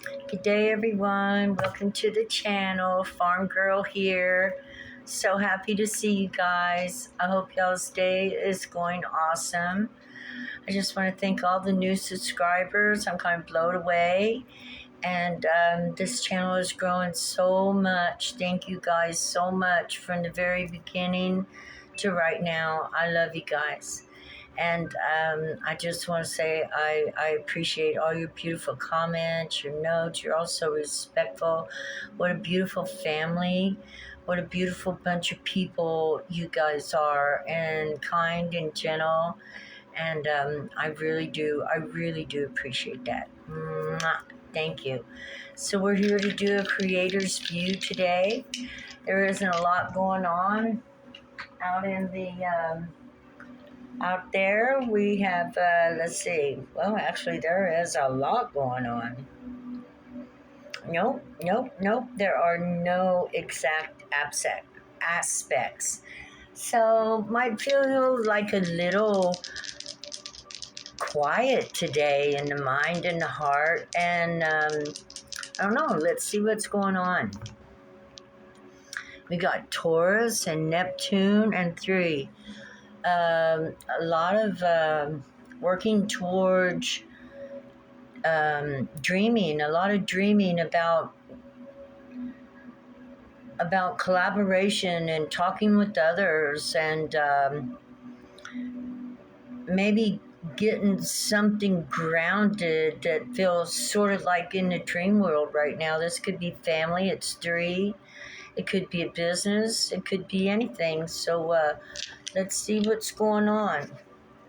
Good day, everyone. Welcome to the channel. Farm Girl here. So happy to see you guys. I hope y'all's day is going awesome. I just want to thank all the new subscribers. I'm kind of blown away. And this channel is growing so much. Thank you guys so much from the very beginning to right now. I love you guys. And I just want to say I appreciate all your beautiful comments, your notes. You're all so respectful. What a beautiful family. What a beautiful bunch of people you guys are, and kind and gentle. And I really do appreciate that. Mwah. Thank you. So we're here to do a creator's view today. There isn't a lot going on out in the out there. We have let's see. Well, actually, there is a lot going on. Nope. There are no exact aspects. So might feel like a little quiet today in the mind and the heart, and I don't know. Let's see what's going on. We got Taurus and Neptune and 3. A lot of working towards dreaming. A lot of dreaming about collaboration and talking with others, and maybe getting something grounded that feels sort of like in the dream world right now. This could be family. It's 3. It could be a business. It could be anything. So let's see what's going on.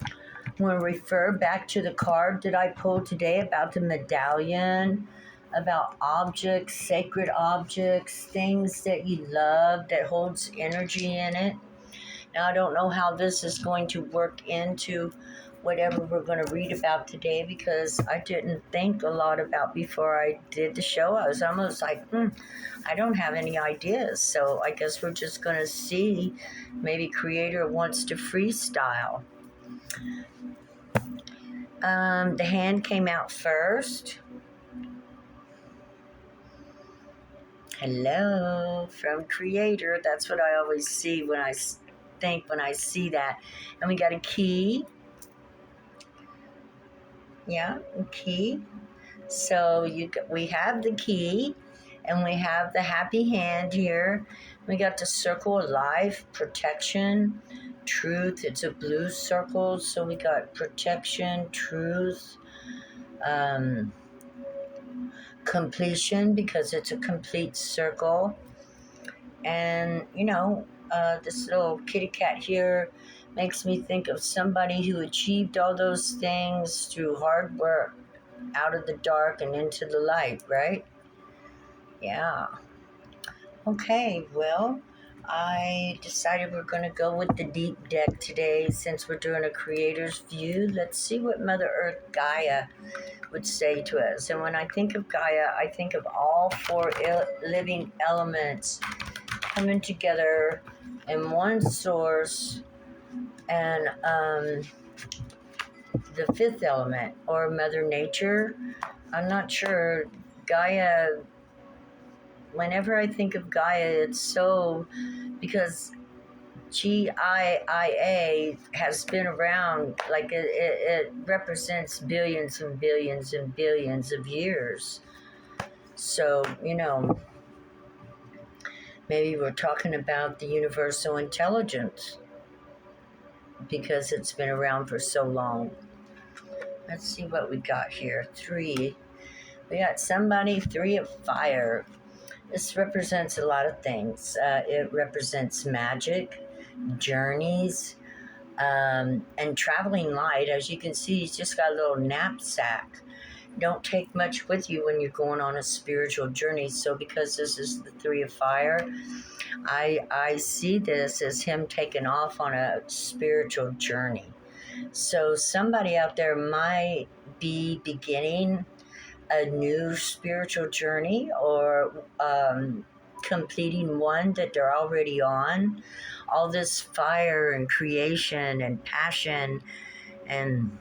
I'm going to refer back to the card that I pulled today about the medallion, about objects, sacred objects, things that you love that holds energy in it. Now, I don't know how this is going to work into whatever we're going to read about today, because I didn't think a lot about before I did the show. I was almost like, I don't have any ideas. So I guess we're just going to see. Maybe Creator wants to freestyle. The hand came out first. Hello from Creator. That's what I always see when I think when I see that. And we got a key. Yeah, a key. So we have the key, and we have the happy hand here. We got the circle of life, protection, truth. It's a blue circle, so we got protection, truth, completion, because it's a complete circle. And this little kitty cat here makes me think of somebody who achieved all those things through hard work, out of the dark and into the light, right? Yeah. Okay, well, I decided we're going to go with the deep deck today since we're doing a creator's view. Let's see what Mother Earth Gaia would say to us. And when I think of Gaia, I think of all 4 living elements coming together in one source, and the 5th element, or Mother Nature. I'm not sure. Gaia, whenever I think of Gaia, it's so, because GIIA has been around, like it represents billions and billions and billions of years. So, maybe we're talking about the universal intelligence, because it's been around for so long. Let's see what we got here. 3. We got somebody, 3 of fire. This represents a lot of things. It represents magic, journeys, and traveling light. As you can see, he's just got a little knapsack. Don't take much with you when you're going on a spiritual journey. So because this is the 3 of fire, I see this as him taking off on a spiritual journey. So somebody out there might be beginning a new spiritual journey, or completing one that they're already on. All this fire and creation and passion, and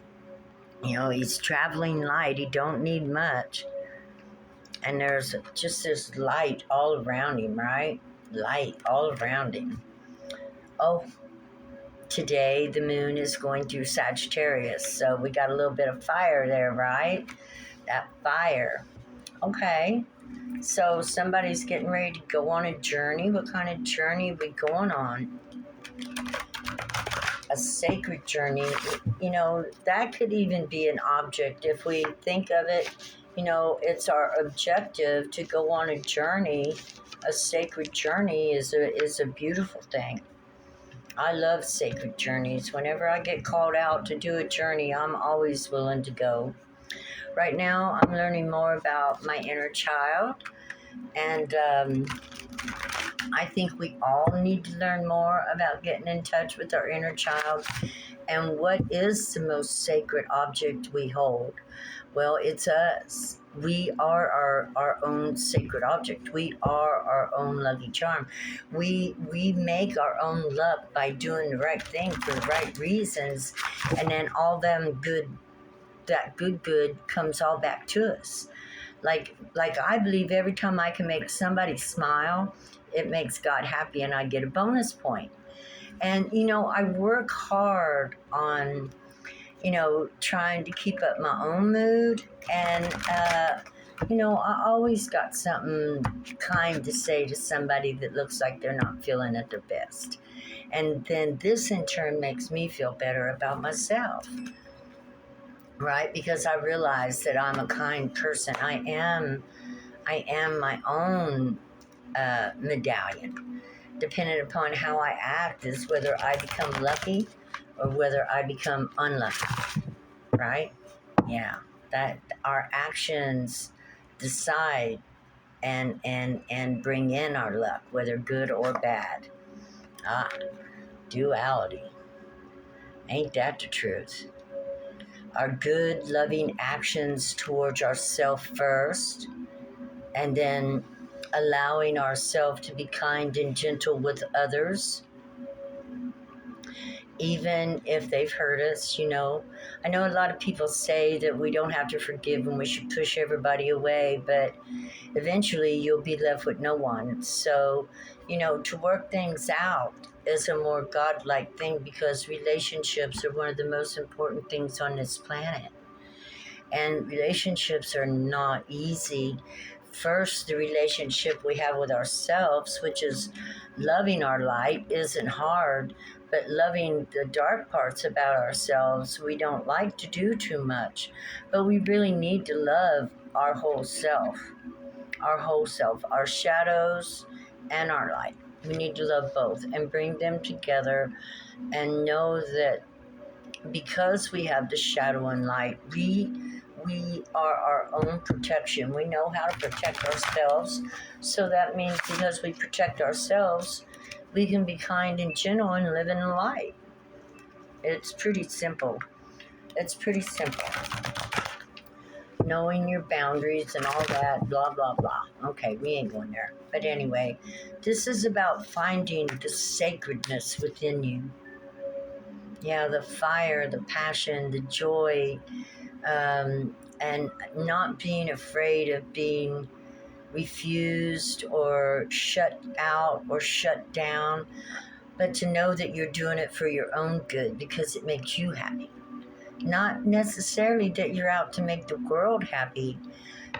he's traveling light. He don't need much. And there's just this light all around him, right? Light all around him. Oh, today the moon is going through Sagittarius, so we got a little bit of fire there, right? That fire. Okay, so somebody's getting ready to go on a journey. What kind of journey are we going on? A sacred journey. You know, that could even be an object if we think of it. You know, it's our objective to go on a journey. A sacred journey is a beautiful thing. I love sacred journeys. Whenever I get called out to do a journey, I'm always willing to go. Right now, I'm learning more about my inner child, and I think we all need to learn more about getting in touch with our inner child and what is the most sacred object we hold. Well, it's us. We are our own sacred object. We are our own lucky charm. We make our own luck by doing the right thing for the right reasons, and then all them that good comes all back to us. Like I believe every time I can make somebody smile, it makes God happy, and I get a bonus point. And you know, I work hard on trying to keep up my own mood. And, I always got something kind to say to somebody that looks like they're not feeling at their best. And then this in turn makes me feel better about myself, right? Because I realize that I'm a kind person. I am my own medallion. Depending upon how I act is whether I become lucky or whether I become unlucky, right? Yeah, that our actions decide and bring in our luck, whether good or bad. Ah, duality. Ain't that the truth? Our good, loving actions towards ourselves first, and then allowing ourselves to be kind and gentle with others, even if they've hurt us. I know a lot of people say that we don't have to forgive and we should push everybody away, but eventually you'll be left with no one. So, to work things out is a more godlike thing, because relationships are one of the most important things on this planet. And relationships are not easy. First, the relationship we have with ourselves, which is loving our light, isn't hard, but loving the dark parts about ourselves, we don't like to do too much. But we really need to love our whole self, our shadows and our light. We need to love both and bring them together, and know that because we have the shadow and light, we are our own protection. We know how to protect ourselves. So that means because we protect ourselves, we can be kind and gentle and live in the light. It's pretty simple. Knowing your boundaries and all that, blah, blah, blah. Okay, we ain't going there. But anyway, this is about finding the sacredness within you. Yeah, the fire, the passion, the joy, and not being afraid of being refused or shut out or shut down, but to know that you're doing it for your own good because it makes you happy. Not necessarily that you're out to make the world happy,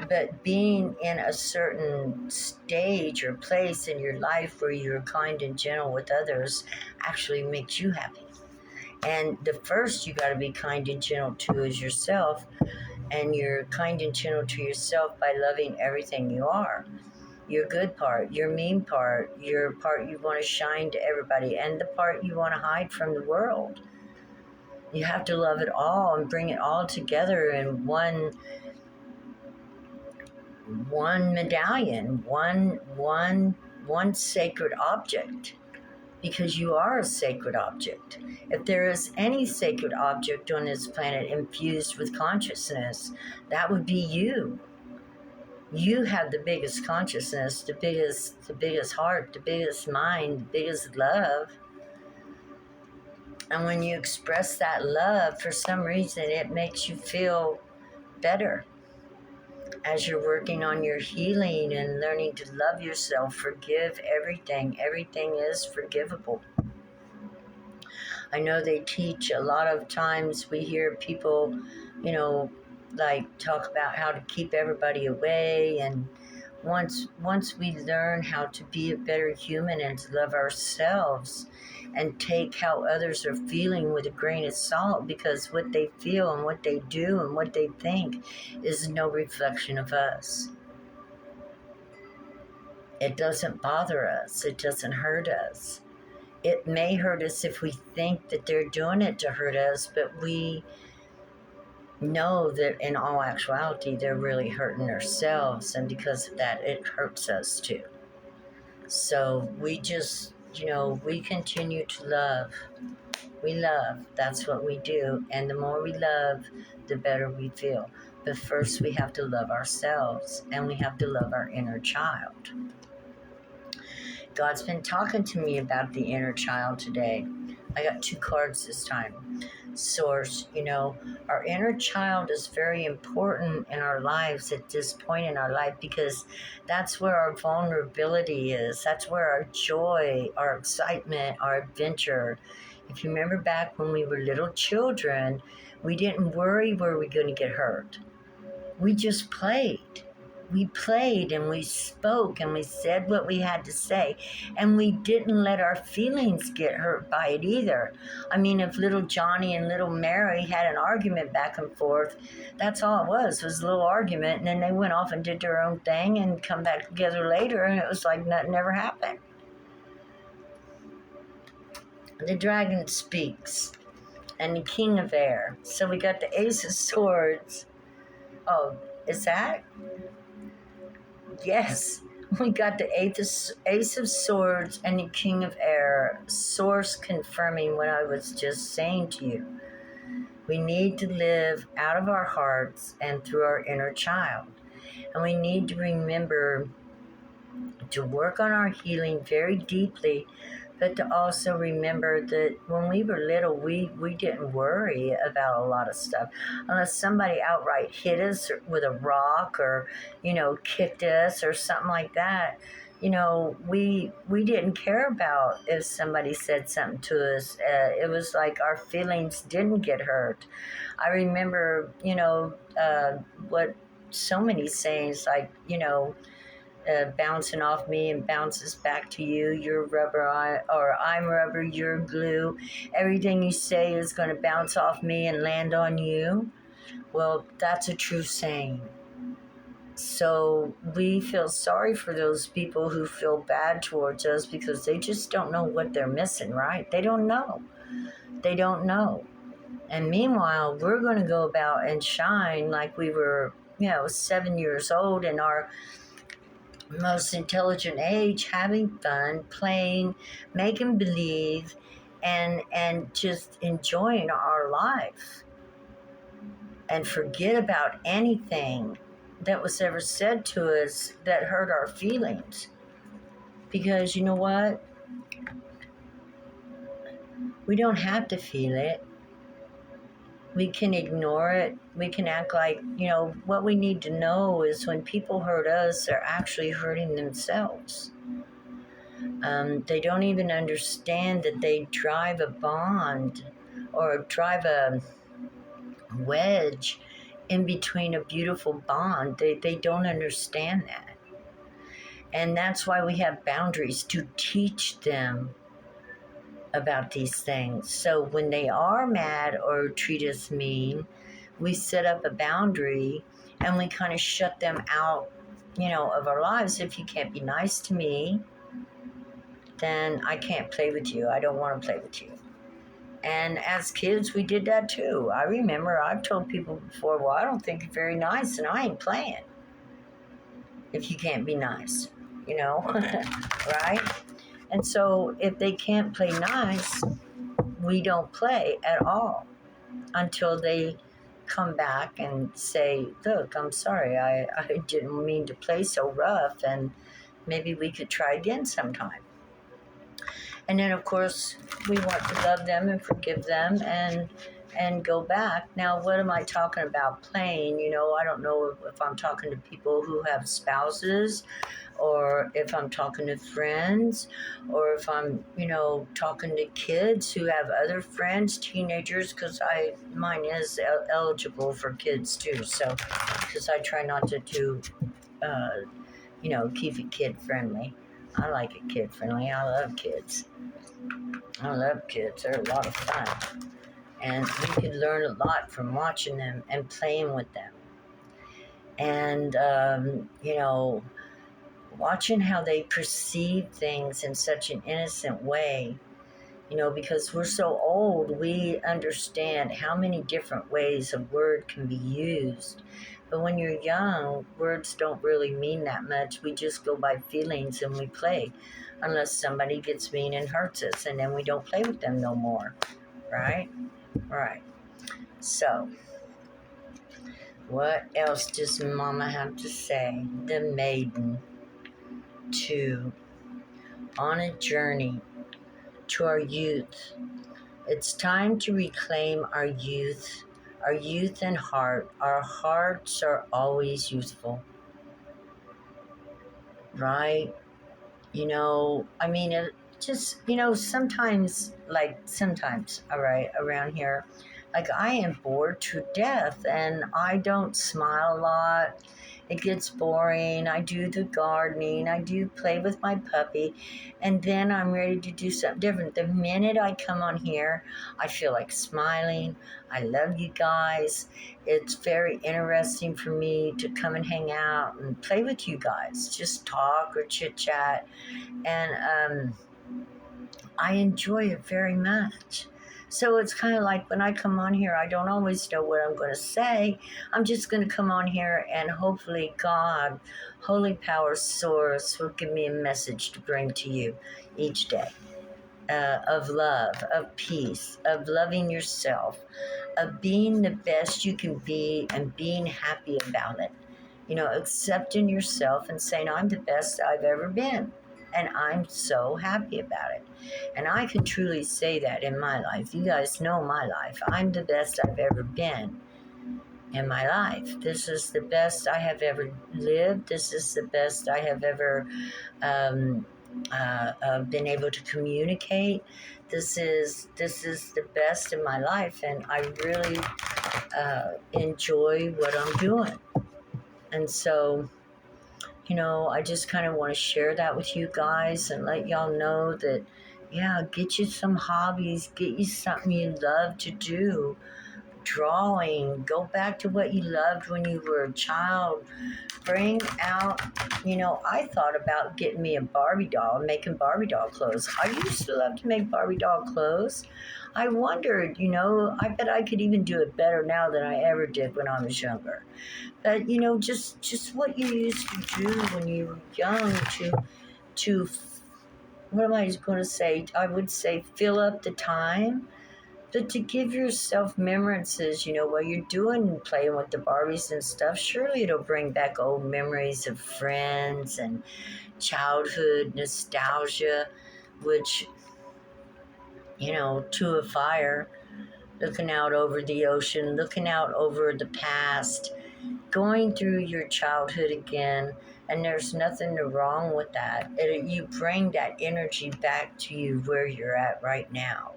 but being in a certain stage or place in your life where you're kind and gentle with others actually makes you happy. And the first you got to be kind and gentle to is yourself, and you're kind and gentle to yourself by loving everything you are. Your good part, your mean part, your part you want to shine to everybody, and the part you want to hide from the world. You have to love it all and bring it all together in one medallion, one sacred object. Because you are a sacred object. If there is any sacred object on this planet infused with consciousness, that would be you. You have the biggest consciousness, the biggest heart, the biggest mind, the biggest love. And when you express that love, for some reason, it makes you feel better. as you're working on your healing and learning to love yourself, forgive everything. Everything is forgivable. I know they teach a lot of times, we hear people, like talk about how to keep everybody away, and once we learn how to be a better human and to love ourselves and take how others are feeling with a grain of salt, because what they feel and what they do and what they think is no reflection of us. It doesn't bother us. It doesn't hurt us. It may hurt us if we think that they're doing it to hurt us, but we know that in all actuality, they're really hurting ourselves, and because of that, it hurts us too. So we just, we continue to love. We love. That's what we do. And the more we love, the better we feel. But first, we have to love ourselves, and we have to love our inner child. God's been talking to me about the inner child today. I got 2 cards this time. Source, our inner child is very important in our lives at this point in our life, because that's where our vulnerability is. That's where our joy, our excitement, our adventure. If you remember back when we were little children, we didn't worry were we going to get hurt. We just played. We played and we spoke and we said what we had to say, and we didn't let our feelings get hurt by it either. I mean, if little Johnny and little Mary had an argument back and forth, that's all it was a little argument, and then they went off and did their own thing and come back together later, and it was like nothing ever happened. The dragon speaks, and the king of air. So we got the Ace of Swords. Oh, is that? Yes, we got the Ace of Swords and the King of Air. Source confirming what I was just saying to you. We need to live out of our hearts and through our inner child. And we need to remember to work on our healing very deeply, but to also remember that when we were little, we didn't worry about a lot of stuff. Unless somebody outright hit us with a rock or, kicked us or something like that, we didn't care about if somebody said something to us. It was like our feelings didn't get hurt. I remember, what so many sayings like, bouncing off me and bounces back to you. You're rubber, I'm rubber, you're glue. Everything you say is going to bounce off me and land on you. Well, that's a true saying. So we feel sorry for those people who feel bad towards us, because they just don't know what they're missing, right? They don't know. And meanwhile, we're going to go about and shine like we were, 7 years old in our most intelligent age, having fun, playing, making believe, and just enjoying our life, and forget about anything that was ever said to us that hurt our feelings. Because you know what? We don't have to feel it. We can ignore it. We can act like, what we need to know is when people hurt us, they're actually hurting themselves. They don't even understand that they drive a bond or drive a wedge in between a beautiful bond. They don't understand that. And that's why we have boundaries, to teach them about these things. So when they are mad or treat us mean, we set up a boundary and we kind of shut them out, of our lives. If you can't be nice to me, then I can't play with you. I don't want to play with you. And as kids, we did that too. I remember I've told people before, well, I don't think you're very nice, and I ain't playing if you can't be nice, right? And so if they can't play nice, we don't play at all until they come back and say, look, I'm sorry, I didn't mean to play so rough, and maybe we could try again sometime. And then, of course, we want to love them and forgive them and and go back. Now, what am I talking about playing? I don't know if I'm talking to people who have spouses, or if I'm talking to friends, or if I'm, talking to kids who have other friends, teenagers, because mine is eligible for kids too. So, because I try not to do, keep it kid friendly. I like it kid friendly. I love kids. I love kids. They're a lot of fun. And we can learn a lot from watching them and playing with them. And, watching how they perceive things in such an innocent way, because we're so old, we understand how many different ways a word can be used. But when you're young, words don't really mean that much. We just go by feelings and we play, unless somebody gets mean and hurts us, and then we don't play with them no more, right? Right. So, what else does Mama have to say? The Maiden 2, on a journey to our youth. It's time to reclaim our youth and heart. Our hearts are always youthful, right? It just, sometimes, all right, around here, like I am bored to death and I don't smile a lot. It gets boring. I do the gardening. I do play with my puppy. And then I'm ready to do something different. The minute I come on here, I feel like smiling. I love you guys. It's very interesting for me to come and hang out and play with you guys. Just talk or chit chat. And I enjoy it very much. So it's kind of like when I come on here, I don't always know what I'm going to say. I'm just going to come on here and hopefully God, Holy Power Source, will give me a message to bring to you each day. Of love, of peace, of loving yourself, of being the best you can be and being happy about it. Accepting yourself and saying, I'm the best I've ever been. And I'm so happy about it. And I can truly say that in my life. You guys know my life. I'm the best I've ever been in my life. This is the best I have ever lived. This is the best I have ever been able to communicate. This is the best in my life, and I really enjoy what I'm doing. And so, I just kind of want to share that with you guys and let y'all know that, yeah, get you some hobbies, get you something you love to do. Drawing, go back to what you loved when you were a child. Bring out, I thought about getting me a Barbie doll, making Barbie doll clothes. I used to love to make Barbie doll clothes. I wondered, I bet I could even do it better now than I ever did when I was younger. But, just what you used to do when you were young to what am I going to say? I would say fill up the time. But to give yourself remembrances, while you're playing with the Barbies and stuff, surely it'll bring back old memories of friends and childhood nostalgia, which, to a fire, looking out over the ocean, looking out over the past, going through your childhood again. And there's nothing wrong with that. You bring that energy back to you where you're at right now.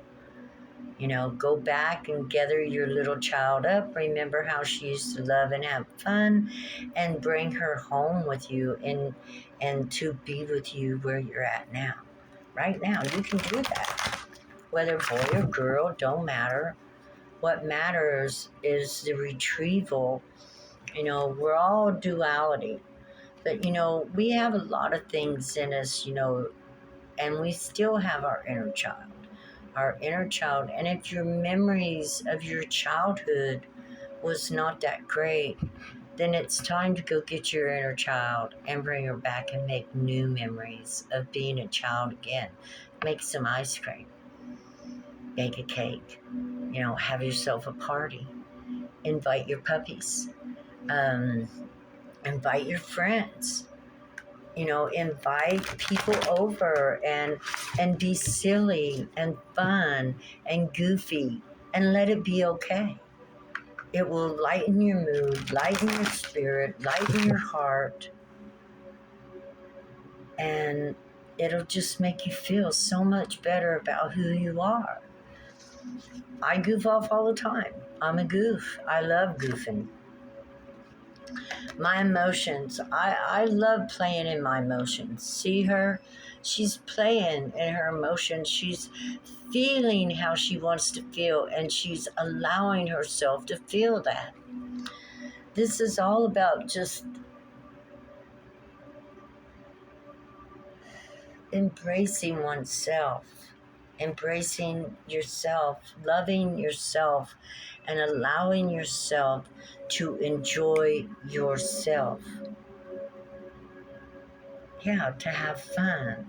Go back and gather your little child up. Remember how she used to love and have fun, and bring her home with you and to be with you where you're at now. Right now, you can do that. Whether boy or girl, don't matter. What matters is the retrieval. We're all duality. But, we have a lot of things in us, and we still have our inner child. And if your memories of your childhood was not that great, then it's time to go get your inner child and bring her back and make new memories of being a child again. Make some ice cream, bake a cake, have yourself a party, invite your puppies, invite your friends. Invite people over and be silly and fun and goofy and let it be okay. It will lighten your mood, lighten your spirit, lighten your heart, and it'll just make you feel so much better about who you are. I goof off all the time. I'm a goof. I love goofing. My emotions, I love playing in my emotions. See her? She's playing in her emotions. She's feeling how she wants to feel, and she's allowing herself to feel that. This is all about just embracing oneself, embracing yourself, loving yourself, and allowing yourself to enjoy yourself. Yeah, to have fun,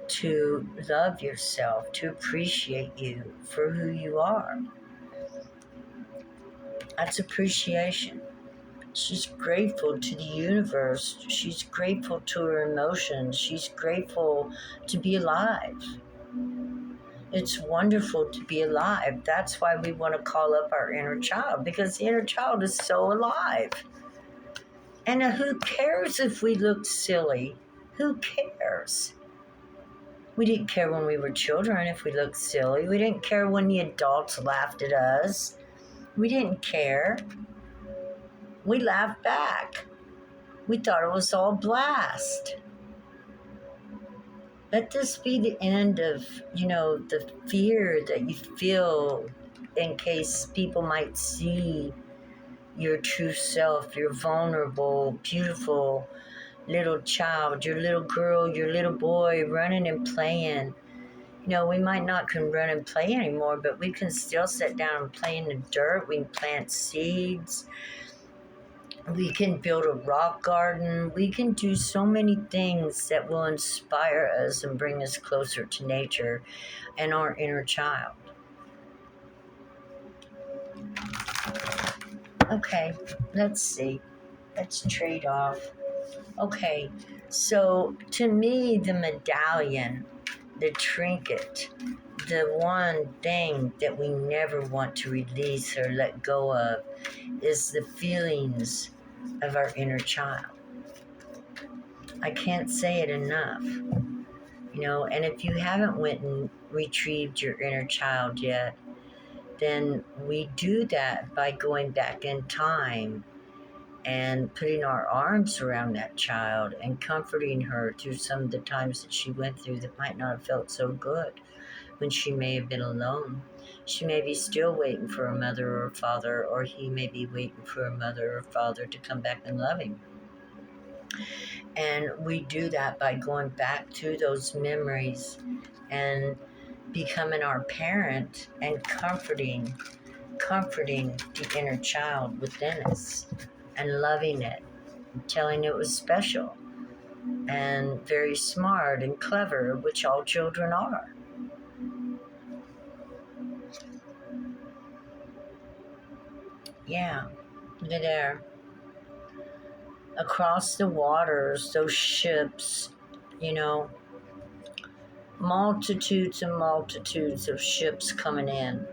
to love yourself, to appreciate you for who you are. That's appreciation. She's grateful to the universe. She's grateful to her emotions. She's grateful to be alive. It's wonderful to be alive. That's why we want to call up our inner child, because the inner child is so alive. And who cares if we look silly? Who cares? We didn't care when we were children if we looked silly. We didn't care when the adults laughed at us. We didn't care. We laughed back. We thought it was all blast. Let this be the end of, the fear that you feel in case people might see your true self, your vulnerable, beautiful little child, your little girl, your little boy running and playing. We might not can run and play anymore, but we can still sit down and play in the dirt. We can plant seeds. We can build a rock garden. We can do so many things that will inspire us and bring us closer to nature and our inner child. Okay, let's see. Let's trade off. Okay, so to me, the medallion, the trinket, the one thing that we never want to release or let go of is the feelings of our inner child. I can't say it enough. And if you haven't went and retrieved your inner child yet, then we do that by going back in time and putting our arms around that child and comforting her through some of the times that she went through that might not have felt so good, when she may have been alone. She may be still waiting for a mother or a father, or he may be waiting for a mother or father to come back and love him. And we do that by going back to those memories and becoming our parent and comforting the inner child within us and loving it, and telling it was special and very smart and clever, which all children are. Yeah, look at there. Across the waters, those ships, multitudes and multitudes of ships coming in.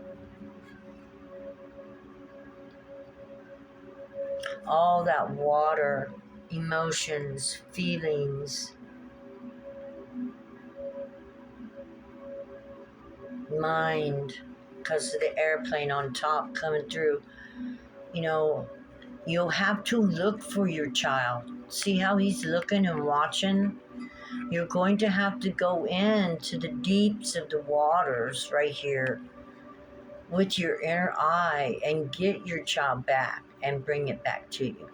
All that water, emotions, feelings, mind, because of the airplane on top coming through. You'll have to look for your child. See how he's looking and watching? You're going to have to go into the deeps of the waters right here with your inner eye and get your child back and bring it back to you.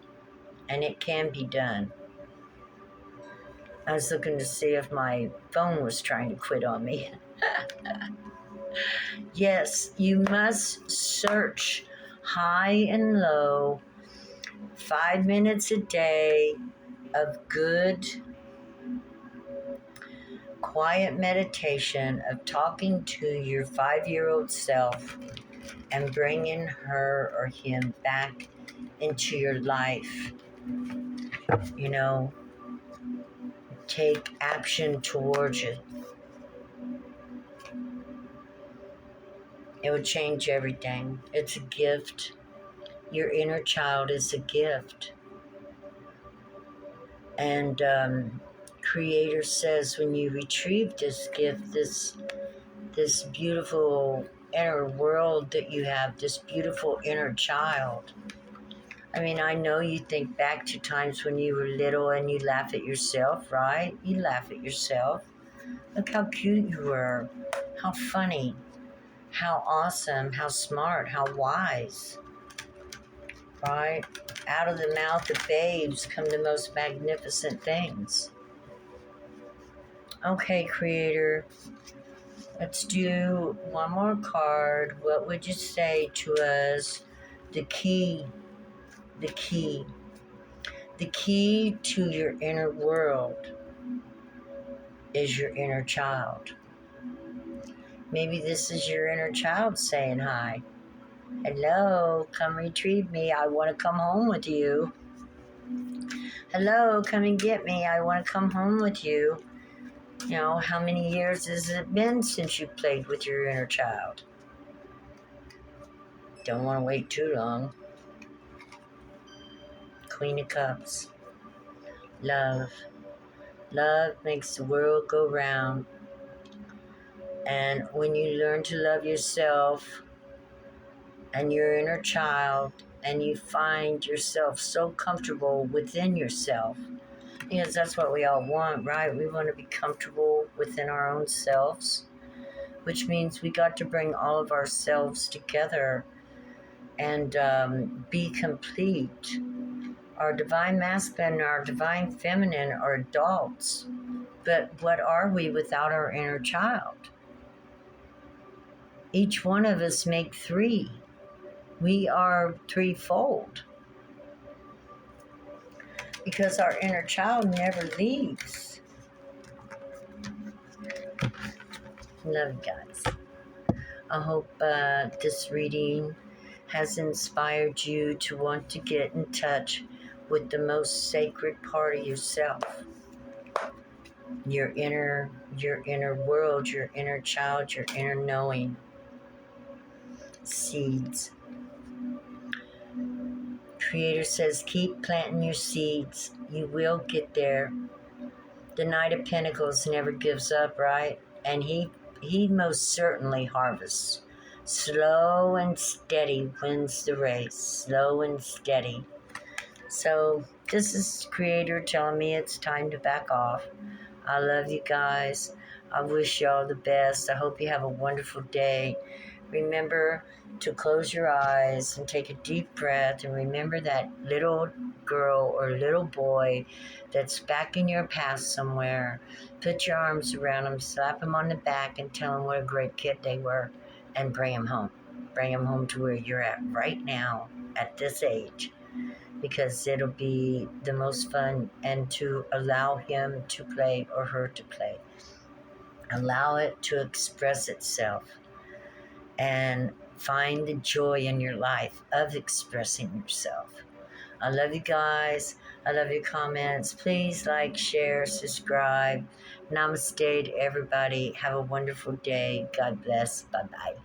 And it can be done. I was looking to see if my phone was trying to quit on me. Yes, you must search high and low, 5 minutes a day of good, quiet meditation of talking to your 5-year-old self and bringing her or him back into your life. Take action towards it. It would change everything. It's a gift. Your inner child is a gift. And Creator says when you retrieve this gift, this beautiful inner world that you have, this beautiful inner child. I mean, I know you think back to times when you were little and you laugh at yourself, right? You laugh at yourself. Look how cute you were, how funny, how awesome, how smart, how wise, right? Out of the mouth of babes come the most magnificent things. Okay, Creator, let's do one more card. What would you say to us? The key to your inner world is your inner child. Maybe this is your inner child saying hi. Hello, come retrieve me. I want to come home with you. Hello, come and get me. I want to come home with you. You know, how many years has it been since you played with your inner child? Don't want to wait too long. Queen of Cups. Love. Love makes the world go round. And when you learn to love yourself and your inner child, and you find yourself so comfortable within yourself, because that's what we all want, right? We want to be comfortable within our own selves, which means we got to bring all of ourselves together and be complete. Our divine masculine and our divine feminine are adults, but what are we without our inner child? Each one of us make three. We are threefold because our inner child never leaves. Love you guys. I hope this reading has inspired you to want to get in touch with the most sacred part of yourself. Your inner world, your inner child, your inner knowing. Seeds. Creator says, keep planting your seeds. You will get there. The Knight of Pentacles never gives up, right? And he most certainly harvests. Slow and steady wins the race. Slow and steady. So this is Creator telling me it's time to back off. I love you guys. I wish y'all the best. I hope you have a wonderful day. Remember to close your eyes and take a deep breath, and remember that little girl or little boy that's back in your past somewhere. Put your arms around them, slap them on the back, and tell them what a great kid they were, and bring them home. Bring them home to where you're at right now at this age, because it'll be the most fun, and to allow him to play or her to play. Allow it to express itself and find the joy in your life of expressing yourself. I love you guys. I love your comments. Please like, share, subscribe. Namaste to everybody. Have a wonderful day. God bless. Bye-bye.